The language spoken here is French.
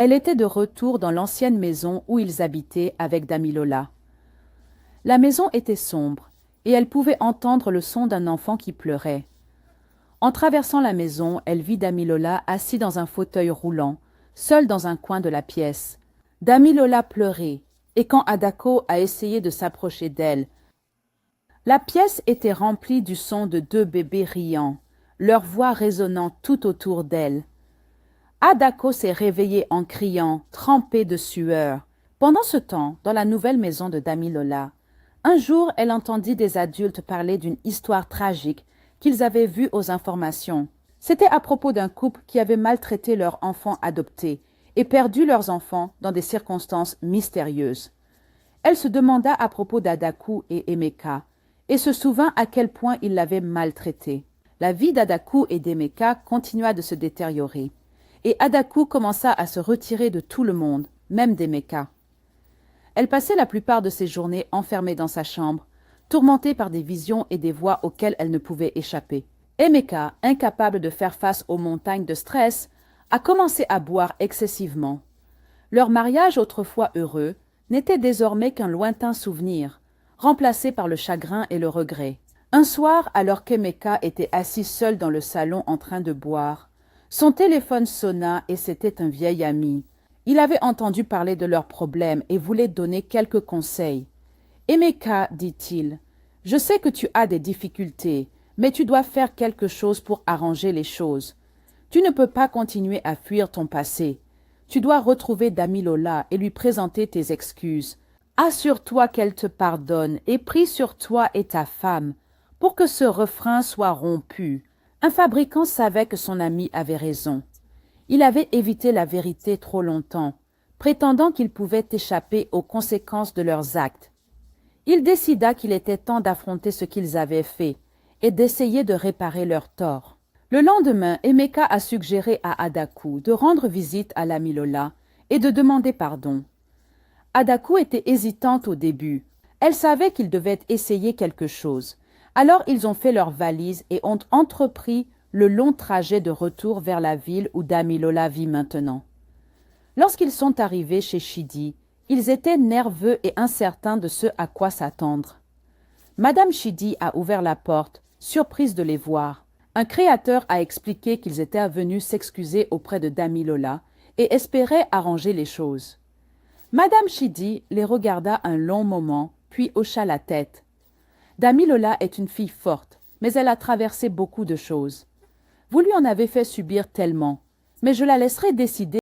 Elle était de retour dans l'ancienne maison où ils habitaient avec Damilola. La maison était sombre, et elle pouvait entendre le son d'un enfant qui pleurait. En traversant la maison, elle vit Damilola assis dans un fauteuil roulant, seul dans un coin de la pièce. Damilola pleurait, et quand Adako a essayé de s'approcher d'elle, la pièce était remplie du son de deux bébés riant, leurs voix résonnant tout autour d'elle. Adako s'est réveillée en criant, trempée de sueur. Pendant ce temps, dans la nouvelle maison de Damilola, un jour elle entendit des adultes parler d'une histoire tragique qu'ils avaient vue aux informations. C'était à propos d'un couple qui avait maltraité leur enfant adopté et perdu leurs enfants dans des circonstances mystérieuses. Elle se demanda à propos d'Adaku et Emeka et se souvint à quel point ils l'avaient maltraité. La vie d'Adaku et d'Emeka continua de se détériorer, et Adaku commença à se retirer de tout le monde, même d'Emeka. Elle passait la plupart de ses journées enfermée dans sa chambre, tourmentée par des visions et des voix auxquelles elle ne pouvait échapper. Emeka, incapable de faire face aux montagnes de stress, a commencé à boire excessivement. Leur mariage autrefois heureux n'était désormais qu'un lointain souvenir, remplacé par le chagrin et le regret. Un soir, alors qu'Emeka était assis seul dans le salon en train de boire, son téléphone sonna et c'était un vieil ami. Il avait entendu parler de leurs problèmes et voulait donner quelques conseils. « Emeka, dit-il, je sais que tu as des difficultés, mais tu dois faire quelque chose pour arranger les choses. Tu ne peux pas continuer à fuir ton passé. Tu dois retrouver Damilola et lui présenter tes excuses. Assure-toi qu'elle te pardonne et prie sur toi et ta femme pour que ce refrain soit rompu. » Un fabricant savait que son ami avait raison. Il avait évité la vérité trop longtemps, prétendant qu'il pouvait échapper aux conséquences de leurs actes. Il décida qu'il était temps d'affronter ce qu'ils avaient fait et d'essayer de réparer leurs torts. Le lendemain, Emeka a suggéré à Adaku de rendre visite à Damilola et de demander pardon. Adaku était hésitante au début. Elle savait qu'ils devaient essayer quelque chose. Alors ils ont fait leurs valises et ont entrepris le long trajet de retour vers la ville où Damilola vit maintenant. Lorsqu'ils sont arrivés chez Chidi, ils étaient nerveux et incertains de ce à quoi s'attendre. Madame Chidi a ouvert la porte, surprise de les voir. Un créateur a expliqué qu'ils étaient venus s'excuser auprès de Damilola et espéraient arranger les choses. Madame Chidi les regarda un long moment, puis hocha la tête. Damilola est une fille forte, mais elle a traversé beaucoup de choses. Vous lui en avez fait subir tellement, mais je la laisserai décider